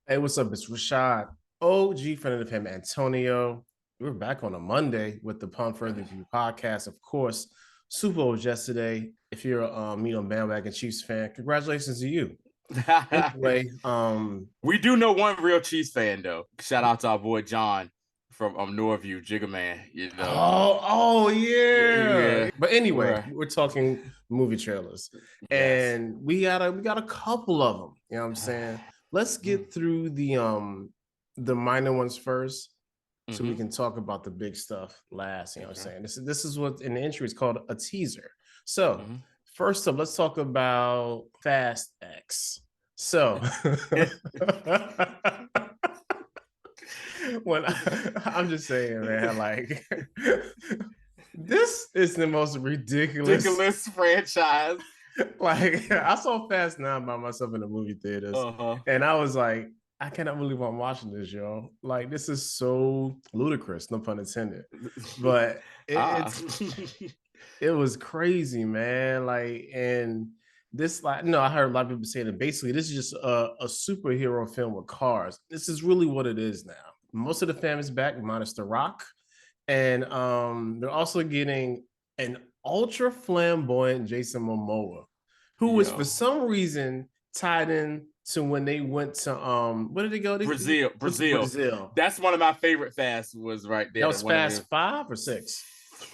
Hey, what's up? It's Rashad, OG friend of him, Antonio. We're back on a Monday with the Pump Further View podcast. Of course, Super Bowl was yesterday. If you're bandwagon Chiefs fan, congratulations to you. Anyway, We do know one real Chiefs fan though. Shout out to our boy John from Northview, Jigga Man. yeah. Yeah, But anyway, right. we're talking movie trailers, Yes. and we got a couple of them. You know what I'm saying? Let's get through the minor ones first, so we Mm-hmm. can talk about the big stuff last. You know what I'm Okay. saying? This is what in the intro is called a teaser. So Mm-hmm. first up, let's talk about Fast X. So I'm just saying, man, like this is the most ridiculous. Ridiculous franchise. Like I saw Fast 9 by myself in the movie theaters, Uh-huh. and I was like, I cannot believe I'm watching this, yo. Like this is so ludicrous, no pun intended. But Ah. it was crazy, man. Like, and this, like, no, I heard a lot of people saying that basically this is just a superhero film with cars. This is really what it is now. Most of the fam is back, minus The Rock, and they're also getting an ultra flamboyant Jason Momoa, who was for Yo. some reason tied in to when they went to where did they go? Brazil. Brazil. That's one of my favorite fasts was right there. That was One of Fast them. 5 or 6. I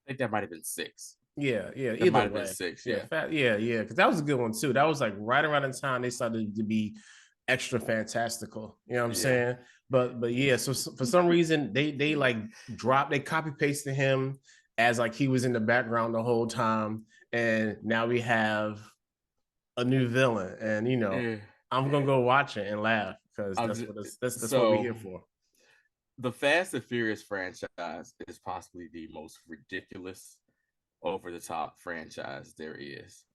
think that might have been 6. Yeah. That Either might have way, been 6. yeah, Yeah. yeah. Because that was a good one too. That was like right around the time they started to be extra fantastical. You know what I'm Yeah. saying? But yeah. So for some reason they like they copy pasted him as like he was in the background the whole time, and now we have a new villain, and Yeah. I'm gonna go watch it and laugh because that's what we're So here for. the Fast and Furious franchise is possibly the most ridiculous, over the top franchise there is.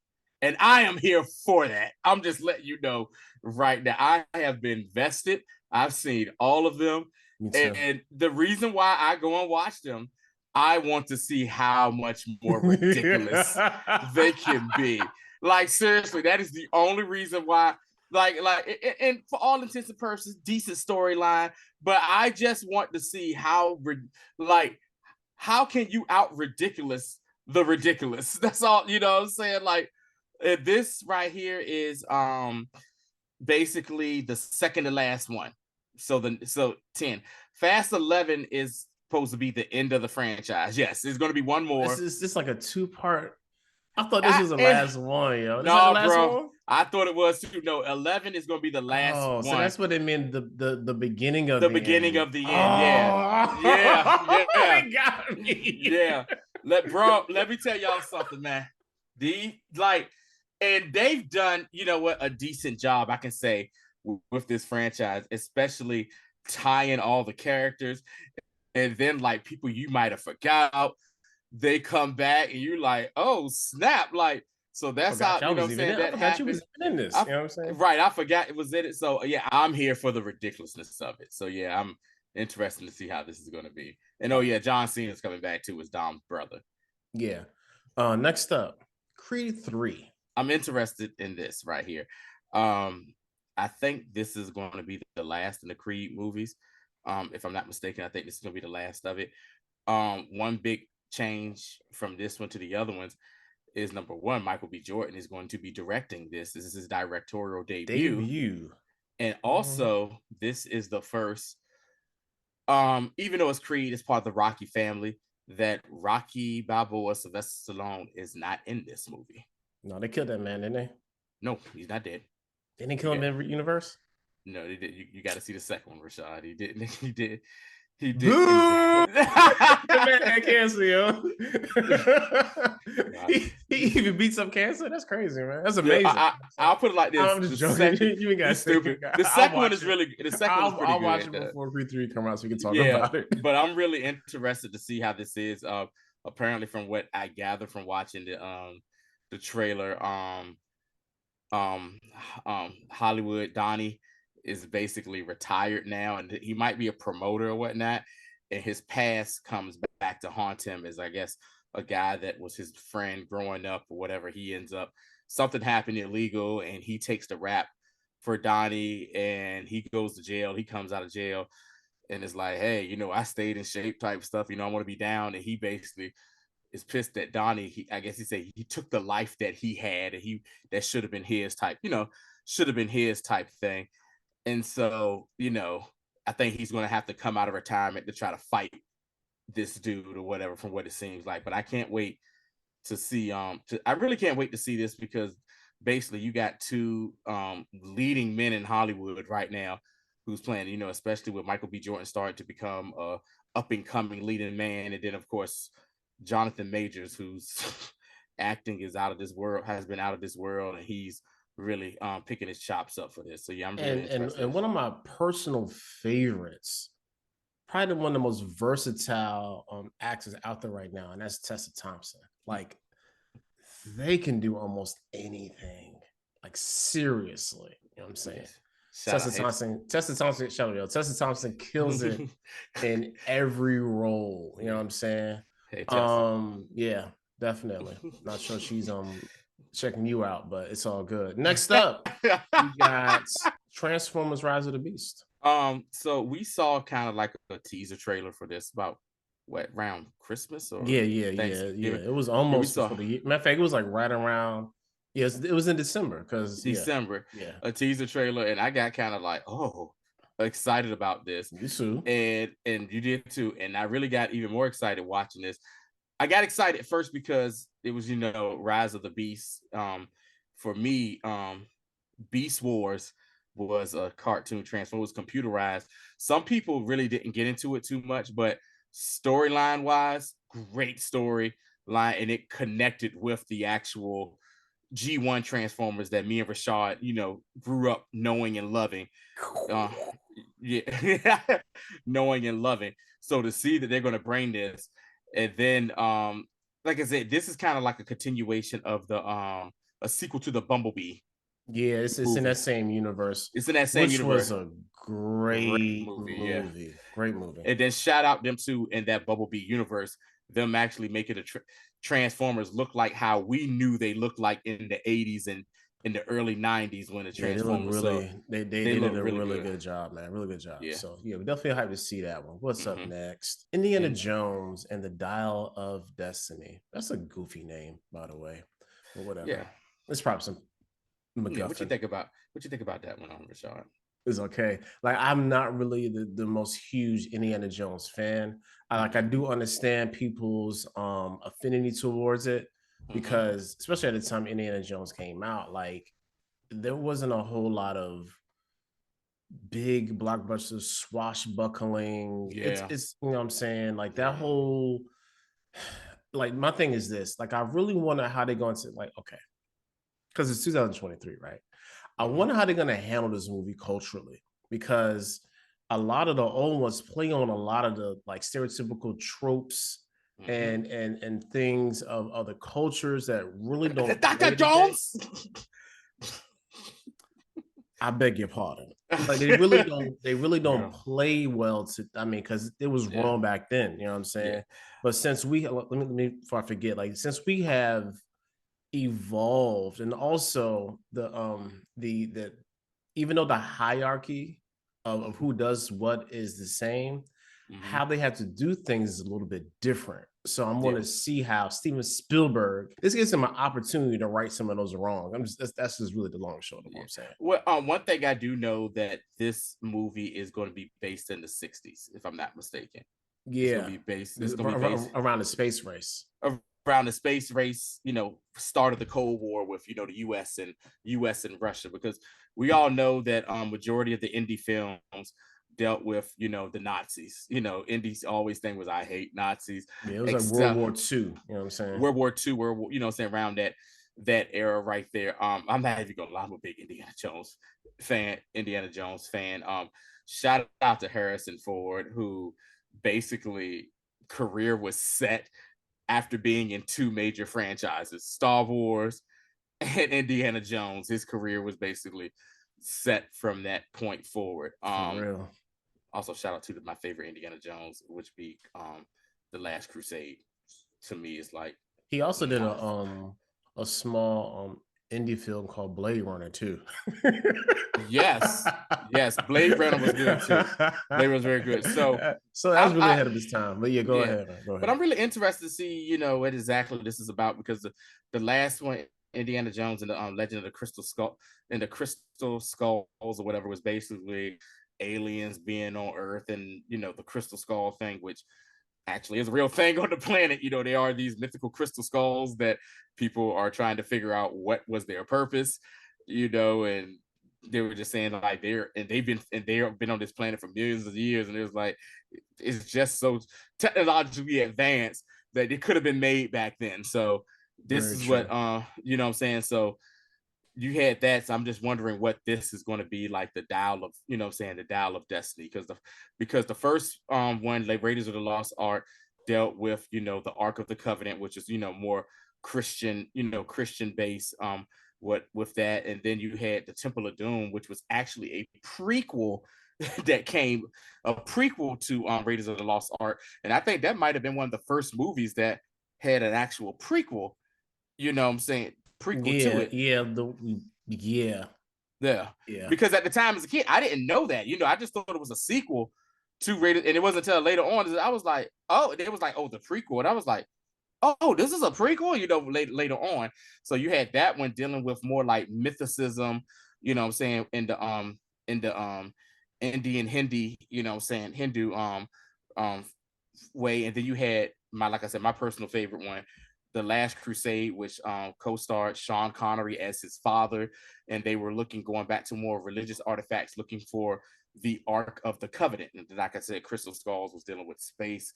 And I am here for that. I'm just letting you know right now. I have been vested. I've seen all of them. Me too. And the reason why I go and watch them, I want to see how much more ridiculous they can be. Like, seriously, that is the only reason why. And for all intents and purposes, decent storyline. But I just want to see how can you out ridiculous the ridiculous? That's all, you know what I'm saying? Like, this right here is basically the second to last one. So 10. Fast 11 is supposed to be the end of the franchise. Yes, there's going to be one more. This is like a 2-part. I thought this was the last one, yo. This is like No, the last bro. one? I thought it was too. No, 11 is going to be the last Oh, one. so that's what it meant. The beginning of the the beginning end. of the end. Yeah, yeah. They got me. Yeah. Let me tell y'all something, man. And they've done, you know what, a decent job, I can say, with this franchise, especially tying all the characters, and then like people you might have forgot, they come back and you're like, oh snap, like, so that's how, you know what I'm saying, that I forgot you was happened. in this. You know what I'm saying? Right, I forgot it was in it. So yeah, I'm here for the ridiculousness of it. So yeah, I'm interested to see how this is going to be. And oh yeah, John Cena's coming back too as Dom's brother. Yeah. Next up, Creed 3. I'm interested in this right here. I think this is going to be the last in the Creed movies. If I'm not mistaken, I think this is going to be the last of it. One big change from this one to the other ones is, number one, Michael B. Jordan is going to be directing this. This is his directorial debut. And also, this is the first, even though it's Creed, it's part of the Rocky family, that Rocky Balboa, Sylvester Stallone, is not in this movie. No, they killed that man, didn't they? No, he's not dead. Didn't they kill him in universe? No, they did. You got to see the second one, Rashad. He didn't. He did. He did. The man had cancer, yo. he even beats up cancer. That's crazy, man. That's amazing. I'll put it like this. I'm just joking. You got stupid. The second one is really. The second one is pretty good. I'll watch it before Creed 3 comes out so we can talk about it. But I'm really interested to see how this is. Apparently, from what I gather from watching the trailer, Hollywood Donnie is basically retired now, and he might be a promoter or whatnot, and his past comes back to haunt him as, I guess, a guy that was his friend growing up or whatever. He ends up, something happened illegal, and he takes the rap for Donnie, and he goes to jail. He comes out of jail, and it's like, hey, I stayed in shape type stuff. I want to be down. And he basically is pissed at Donnie. I guess he said he took the life that he had, and that should have been his type. Should have been his type thing. And so, I think he's going to have to come out of retirement to try to fight this dude or whatever, from what it seems like. But I can't wait to see. I really can't wait to see this, because basically you got two leading men in Hollywood right now who's playing. Especially with Michael B. Jordan starting to become a up and coming leading man, and then of course Jonathan Majors, whose acting is out of this world, has been out of this world, and he's really picking his chops up for this. So yeah, I'm really interested. And one of my personal favorites, probably one of the most versatile actors out there right now, and that's Tessa Thompson. Like, they can do almost anything. Like, seriously, you know what I'm saying? Yes. Shout out, Tessa Thompson kills it in every role. You know what I'm saying? Hey Tessa. Yeah, definitely. Not sure she's checking you out, but it's all good. Next up, we got Transformers: Rise of the Beast. So we saw kind of like a teaser trailer for this about what, around Christmas or Yeah. Thanksgiving. It was Yeah, we almost saw before the year. Matter of fact, it was like right around. Yes, it was in December because December, yeah, a teaser trailer, and I got kind of like, oh, excited about this. you too. And you did too. And I really got even more excited watching this. I got excited first because it was, Rise of the Beast. For me, Beast Wars was a cartoon transform. It was computerized. Some people really didn't get into it too much, but storyline wise, great storyline, and it connected with the actual G1 Transformers that me and Rashad, grew up knowing and loving. Uh, yeah, knowing and loving. So to see that they're going to bring this, and then, like I said, this is kind of like a continuation of a sequel to the Bumblebee Yeah, it's in movie. that same universe, It's in that same which universe. was a Great great movie, yeah. movie. Great movie. And then shout out them two in that Bumblebee universe, them actually making the Transformers look like how we knew they looked like in the 80s and in the early 90s when the Yeah, they look Transformers. So really they they did look a really really good. good job, man. Really good job. Yeah. So yeah, we definitely have to see that one. What's up Mm-hmm. next? Indiana And Jones and the Dial of Destiny. That's a goofy name, by the way. But whatever. yeah. It's probably some Yeah. MacGuffin. What you think about that one, Rashad? It's okay. Like, I'm not really the most huge Indiana Jones fan. I do understand people's affinity towards it, Mm-hmm. because especially at the time Indiana Jones came out, like, there wasn't a whole lot of big blockbuster swashbuckling. Yeah. It's you know what I'm saying? Like, that Mm-hmm. whole, like, my thing is this. Like, I really wonder how they're going to, like, okay, because it's 2023, right? I Mm-hmm. wonder how they're going to handle this movie culturally, because a lot of the old ones play on a lot of the, like, stereotypical tropes Mm-hmm. and things of other cultures that really don't Dr. play today. Jones. I beg your pardon. Like, they really don't. They really don't Yeah. play well to. I mean, because it was Yeah. wrong back then. You know what I'm Yeah. saying? But since we let me before I forget, like, since we have evolved, and also the even though the hierarchy of who does what is the same, Mm-hmm. how they have to do things is a little bit different. So I'm going Yeah. to see how Steven Spielberg, this gives him an opportunity to right some of those wrongs. That's just really the long and short of what I'm saying. Well, one thing I do know that this movie is going to be based in the 60s, if I'm not mistaken. It's going to Yeah, be based. It's going to be based around the space race. around the space race. Start of the Cold War with the U.S. and Russia, because we all know that majority of the indie films dealt with the Nazis. Indies always think was, I hate Nazis, Yeah, it was like World except War II. You know what I'm saying? World War II, World War, saying around that era right there. I'm not even gonna lie, I'm a big Indiana Jones fan. Shout out to Harrison Ford, who basically career was set after being in two major franchises, Star Wars and Indiana Jones. His career was basically set from that point forward. For real. Also shout out to my favorite Indiana Jones, which be The Last Crusade. To me, is like He also did my a small indie film called Blade Runner too. Yes, yes, Blade Runner was good too. Blade Runner was very good. So So that was really I ahead of his time. But yeah, go yeah, ahead, man. Go but ahead. I'm really interested to see, what exactly this is about, because the last one, Indiana Jones and the Legend of the Crystal Skull and the Crystal Skulls or whatever, was basically aliens being on Earth, and the Crystal Skull thing, which actually is a real thing on the planet. There are these mythical crystal skulls that people are trying to figure out what was their purpose, and they were just saying like they've been on this planet for millions of years, and it was like it's just so technologically advanced that it could have been made back then. So this Very is what true. what I'm saying. So you had that, so I'm just wondering what this is going to be like, the dial of the dial of destiny, because the first one, like Raiders of the Lost Ark, dealt with the Ark of the Covenant, which is more Christian, Christian based, what with that. And then you had the Temple of Doom, which was actually a prequel that came a prequel to Raiders of the Lost Ark, and I think that might have been one of the first movies that had an actual prequel, what I'm saying, prequel to Yeah, it. yeah, yeah, Yeah, yeah. because at the time as a kid, I didn't know that. I just thought it was a sequel to Raiders, and it wasn't until later on that I was like, oh, it was like, oh, the prequel, and I was like, oh, this is a prequel. Later on. So you had that one dealing with more like mythicism, what I'm saying, in the Indian Hindi, what I'm saying, Hindu um way. And then you had like I said, my personal favorite one, The Last Crusade, which co-starred Sean Connery as his father, and they were going back to more religious artifacts, looking for the Ark of the Covenant. And like I said, Crystal Skulls was dealing with space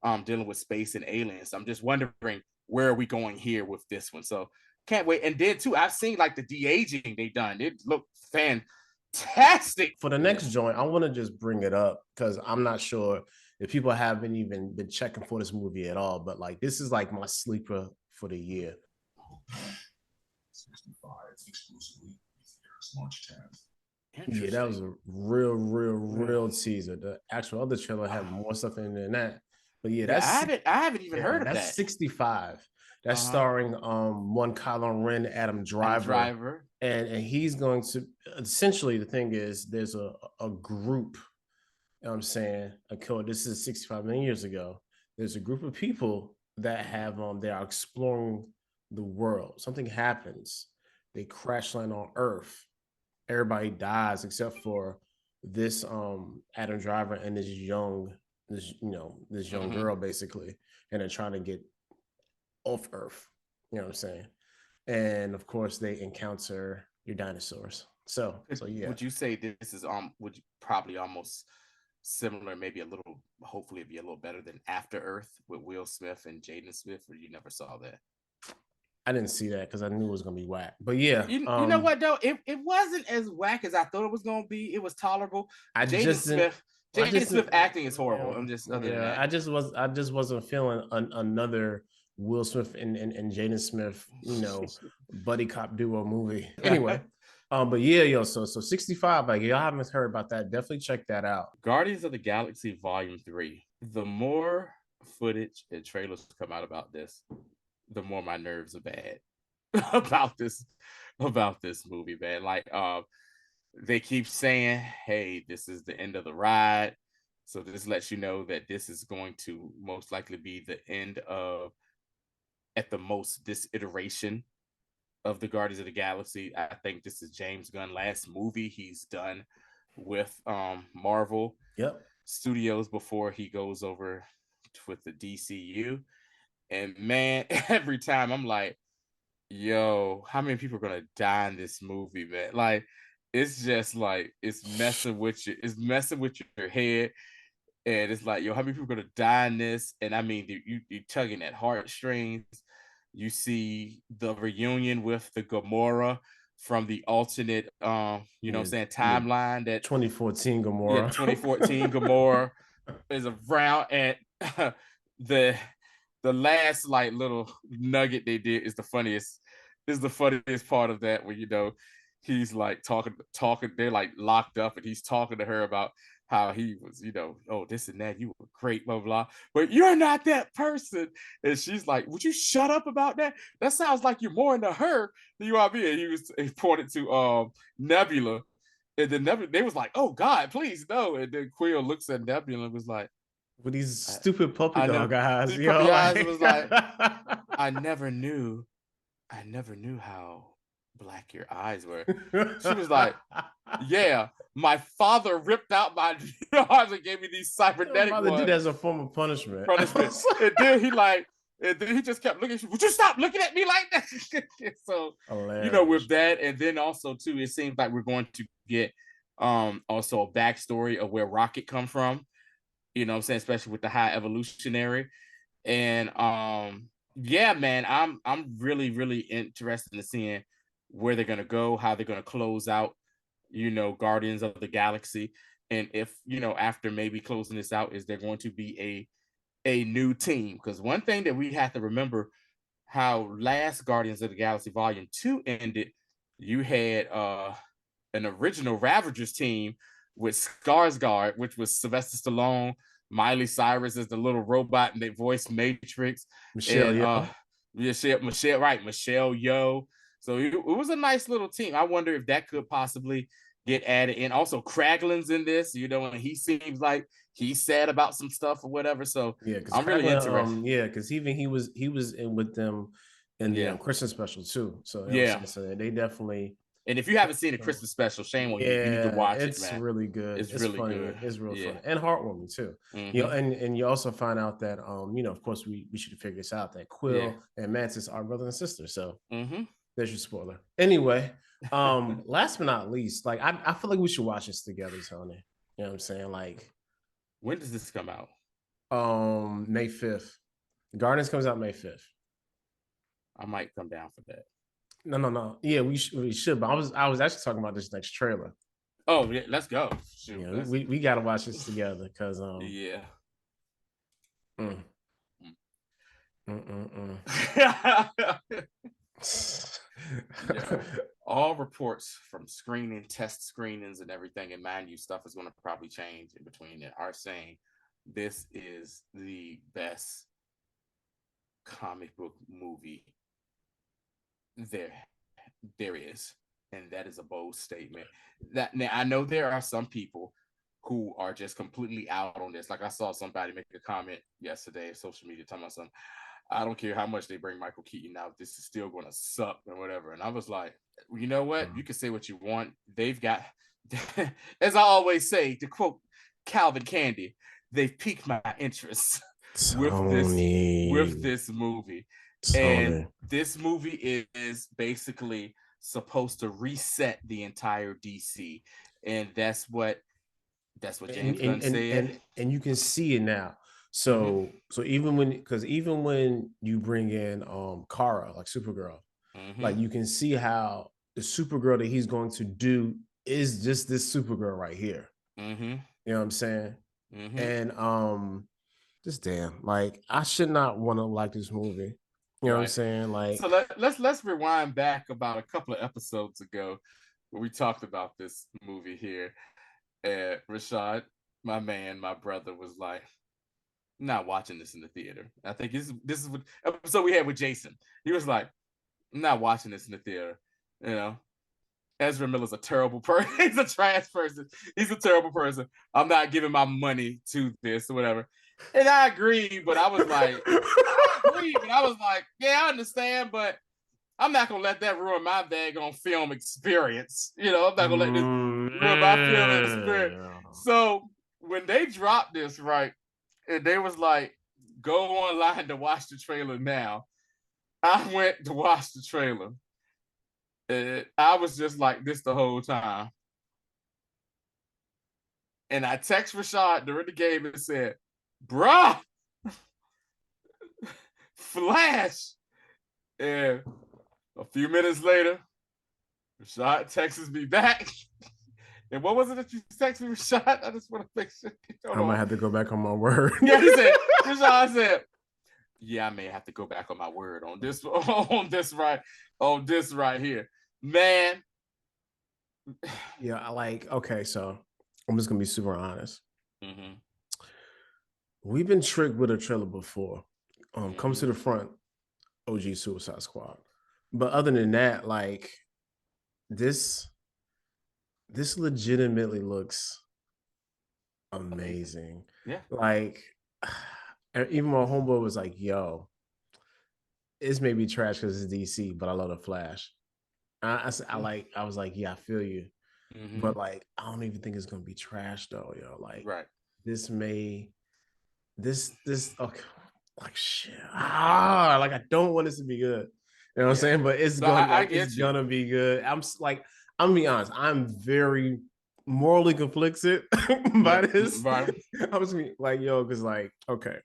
and aliens. I'm just wondering, where are we going here with this one? So can't wait. And then too, I've seen like the de-aging they done. It looked fantastic. For the Yeah. next joint, I want to just bring it up because I'm not sure if people haven't even been checking for this movie at all. But like, this is like my sleeper for the year. 65 exclusively March 10th. Yeah, that was a real teaser. The actual other trailer had more stuff in there than that. But yeah, Yeah, I haven't even heard of that's that. 65. That's Uh-huh. starring one Kylo Ren, Adam Adam Driver, Driver. and he's going to essentially, the thing is there's a group, you know what I'm saying, this is 65 million years ago. There's a group of people that have they are exploring the world. Something happens. They crash land on Earth. Everybody dies except for this Adam Driver and this young Mm-hmm. girl basically, and they're trying to get off Earth. You know what I'm saying? And of course they encounter your dinosaurs. So yeah. Would you say this is would you probably almost similar, maybe a little, hopefully it'd be a little better than After Earth with Will Smith and Jaden Smith, or you never saw that? I didn't see that because I knew it was gonna be whack. But yeah, You know what though? It wasn't as whack as I thought it was gonna be. It was tolerable. I Jaden just didn't. Smith, I Jaden just Smith didn't. acting is horrible. Yeah, I'm just other than yeah. that. I just wasn't feeling another Will Smith and Jaden Smith, buddy cop duo movie. Anyway, but yeah, yo, so 65. Like y'all haven't heard about that, definitely check that out. Guardians of the Galaxy Volume 3. The more footage and trailers come out about this, the more my nerves are bad about this movie, man. Like they keep saying, hey, this is the end of the ride. So this lets you know that this is going to most likely be the end of, at the most, this iteration of the Guardians of the Galaxy. I think this is James Gunn's last movie he's done with Marvel Yep. Studios before he goes over with the DCU. And man, every time I'm like, yo, how many people are gonna die in this movie, man? Like, it's just like it's messing with your head. And it's like, yo, how many people are gonna die in this? And I mean, you tugging at heartstrings. You see the reunion with the Gamora from the alternate, what I'm Yeah, saying, yeah. timeline, that 2014 the Gamora. 2014 Gamora is around. And the the last like little nugget they did is the funniest part of that, where he's like talking. They're like locked up, and he's talking to her about how he was, oh, this and that. You were great, blah blah. But you're not that person. And she's like, "Would you shut up about that? That sounds like you're more into her than you are me." And he pointed to Nebula, and then Nebula, they was like, "Oh God, please no." And then Quill looks at Nebula and was like, With these "I, stupid puppy I know." dog eyes, The puppy yo, eyes was like like, "I never knew how black your eyes were." She was like, "Yeah, my father ripped out my arms and gave me these Your cybernetic father did ones that as a form of punishment. punishment." And then he just kept looking at you. "Would you stop looking at me like that?" So, with Hilarious, that, and then also too, it seems like we're going to get also a backstory of where Rocket come from. What I'm saying, especially with the high evolutionary. And yeah, man, I'm really, really interested in seeing where they're gonna go, how they're gonna close out, Guardians of the Galaxy. And if, after maybe closing this out, is there going to be a new team? Because one thing that we have to remember, how last Guardians of the Galaxy Volume 2 ended, you had an original Ravagers team with Skarsgård, which was Sylvester Stallone, Miley Cyrus as the little robot, and they voiced Matrix, Michelle and Yeoh. Michelle Yeoh. So it was a nice little team. I wonder if that could possibly get added in. Also, Kraglin's in this, and he seems like he's sad about some stuff or whatever. So Yeah, because I'm really interested. yeah, because even he was in with them in the Yeah, Christmas special too. So you know what I'm yeah. saying? So they definitely And if you haven't seen the Christmas special, shame on you. You need to yeah, watch it, it's man. really good. It's It's really funny. good. It's real Yeah. funny and heartwarming too. Mm-hmm. And you also find out that of course we should figure this out that Yeah. Quill and Mantis are brother and sister. So Mm-hmm. there's your spoiler. Anyway, last but not least, like I feel like we should watch this together, Tony. You know what I'm saying? Like When does this come out? May 5th. Guardians comes out May 5th. I might come down for that. No, no, no. Yeah, we should. But I was actually talking about this next trailer. Oh, yeah, let's go. Shoot, Yeah, we got to watch this together because yeah. mm, mm. Yeah. All reports from test screenings, and everything, and mind you, stuff is going to probably change in between it, are saying this is the best comic book movie there is, and that is a bold statement. That now I know there are some people who are just completely out on this. Like I saw somebody make a comment yesterday on social media talking about something. I don't care how much they bring Michael Keaton out, this is still going to suck and whatever. And I was like, you know what? You can say what you want. They've got, as I always say, to quote Calvin Candy, they've piqued my interest with this movie. And Tony. this movie is basically supposed to reset the entire DC, and that's what and James Gunn and, and said. and you can see it now. Mm-hmm. So even when you bring in Kara, like Supergirl, Mm-hmm. like you can see how the Supergirl that he's going to do is just this Supergirl right here. Mm-hmm. You know what I'm saying? Mm-hmm. And just damn, like I should not want to like this movie. You know what I'm Right. saying? So Like let's rewind back about a couple of episodes ago where we talked about this movie here. And Rashad, my man, my brother, was like, not watching this in the theater. I think this is what episode we had with Jason. He was like, I'm not watching this in the theater. Ezra Miller's a terrible person. He's a trash person. He's a terrible person. I'm not giving my money to this or whatever. And I agree, but I agree, but I was like, yeah, I understand, but I'm not gonna let that ruin my daggone film experience. I'm not gonna let this ruin my film experience. So when they dropped this, right, and they was like, go online to watch the trailer now. I went to watch the trailer. And I was just like this the whole time. And I text Rashad during the game and said, bruh, Flash. And a few minutes later, Rashad texts me back. And what was it that you texted me, Rashad? I just want to make sure. I might have to go back on my word. Yeah, Rashad said, yeah, I may have to go back on my word on this right here. Man, Yeah, I like okay, so I'm just gonna be super honest. Hmm. We've been tricked with a trailer before. Comes to Hmm. the front, OG Suicide Squad. But other than that, like this this legitimately looks Amazing. amazing. Yeah. Like and even my homeboy was like, yo, it's maybe trash because it's DC, but I love the Flash. Yeah. I was like, yeah, I feel you. Hmm. But like, I don't even think it's gonna be trash though, yo. Like Right. this may this okay, like shit. Like I don't want this to be good. You know what I'm Yeah. saying? But No, I it's get you. gonna be good. Like, I'm gonna be honest, I'm very morally conflicted by Yeah. this. Right. I'm just gonna be like, yo, because like, okay,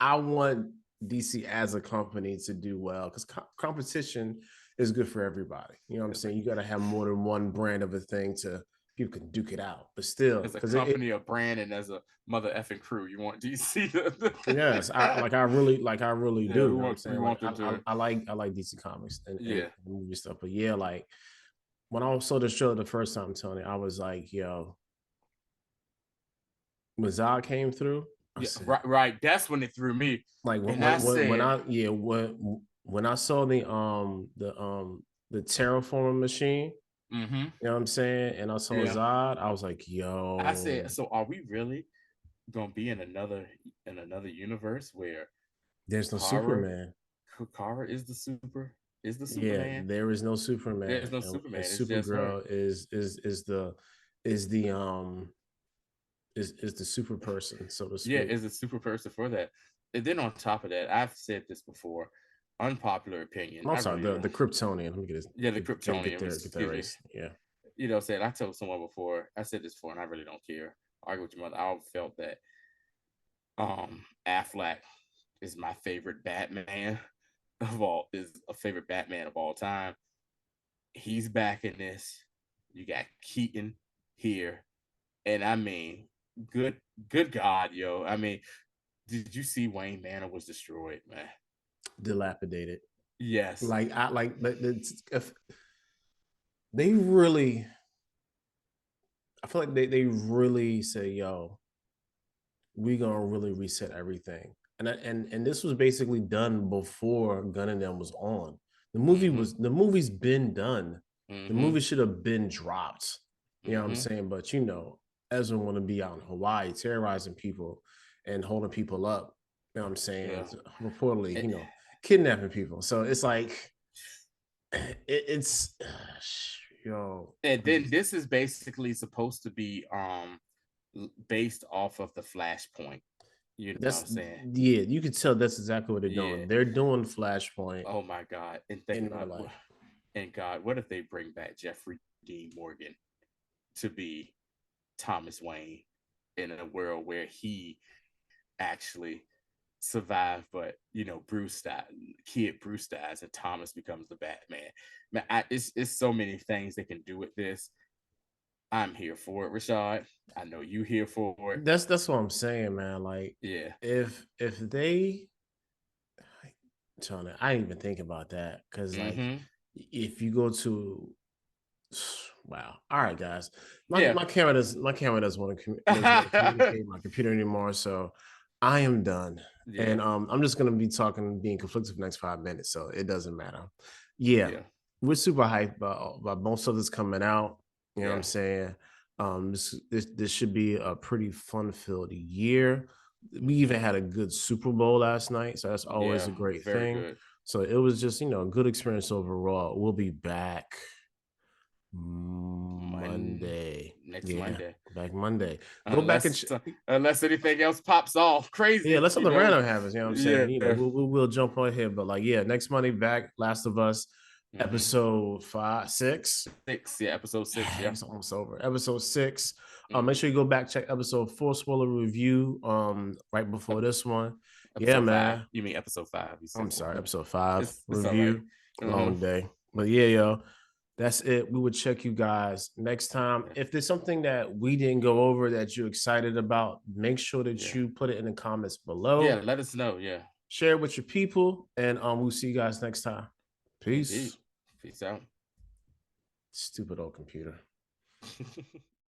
I want DC as a company to do well because competition is good for everybody. You know what I'm saying? You got to have more than one brand of a thing to people can duke it out. But still, As a because company, a brand, and as a mother effing crew, you want DC to. yes, I really Yeah, do. You know what I'm we saying? Like want them to. I like DC Comics and Yeah. movie stuff. But yeah, like when I saw the show the first time, Tony, I was like, yo, when Zod came through, I Yeah. said, Right. Right. That's when it threw me, like and I when said, I yeah when I saw the terraforming machine, mm-hmm. you know what I'm saying, and I saw Yeah. Zod, I was like, I said, yo, so are we really gonna be in another universe where there's no Kara Superman. Kara is the Yeah, Superman? there is no There's Superman, no and Superman. It's just her. Supergirl is the is the super person, so to Yeah, speak. is a super person for that. And then on top of that, I've said this before. Unpopular opinion. I'm I sorry, really don't. the Kryptonian. Let me get this, Yeah, the Kryptonian. get that Excuse me. race. Yeah, You know, said I told someone before. I said this before, and I really don't care. Argue with your mother. I felt that Affleck is my favorite Batman is a favorite Batman of all time. He's back in this. You got Keaton here, and I mean, good good God, yo. I mean, did you see Wayne Manor was destroyed, man? dilapidated. Yes. Like I like if they really, I feel like they really say, yo, we gonna really reset everything. And this was basically done before Gun and Them was on. Mm-hmm. The movie's been done. The Mm-hmm. movie should have been dropped. You know what I'm Mm-hmm. saying? But Ezra want to be out in Hawaii terrorizing people and holding people up. You know what I'm saying? Yeah. Reportedly, And, kidnapping people. So it's like it's yo. and then this is basically supposed to be based off of the Flashpoint. You know what I'm That's saying? yeah, you could tell that's exactly what they're Yeah. doing. They're doing Flashpoint Oh my God. And think in real about life. and God, what if they bring back Jeffrey Dean Morgan to be Thomas Wayne in a world where he actually survived, but Bruce died, kid Bruce dies, and Thomas becomes the Batman. Man, it's so many things they can do with this. I'm here for it, Rashad. I know you here for it. That's what I'm saying, man. Like Yeah. if they Tony, I didn't even think about that because like Mm-hmm. if you go to wow, all right, guys, Yeah. my camera doesn't want to communicate with my computer anymore, so I am done. Yeah. And I'm just gonna be talking, being conflicted for the next 5 minutes, so it doesn't matter. Yeah, Yeah. we're super hyped about most of this coming out. You know what I'm Yeah. saying? This should be a pretty fun filled year. We even Mm-hmm. had a good Super Bowl last night, so that's always Yeah. a great Very thing. good. So it was just a good experience overall. We'll be back Monday. Next Yeah, Monday. back Monday. Go back and Unless unless anything else pops off yeah, crazy, let something random happens. You know what I'm saying? Yeah. We'll jump on here, but like yeah, next Monday back. Last of Us, Mm-hmm. episode 5, 6. 6, yeah, episode 6, yeah. It's almost over. Episode 6. Make Mm-hmm. sure you go back, check episode 4 spoiler review. Right before this one. Yeah, Episode 5. man. You mean episode 5? You said I'm 4. sorry, episode 5 It's all right. review. Uh-huh. Long day. But yeah, yo. That's it. We would check you guys next time. Yeah. If there's something that we didn't go over that you're excited about, make sure that Yeah. you put it in the comments Yeah, below. let us know. Yeah. Share it with your people, and we'll see you guys next time. Indeed. Peace. Peace out. Stupid old computer.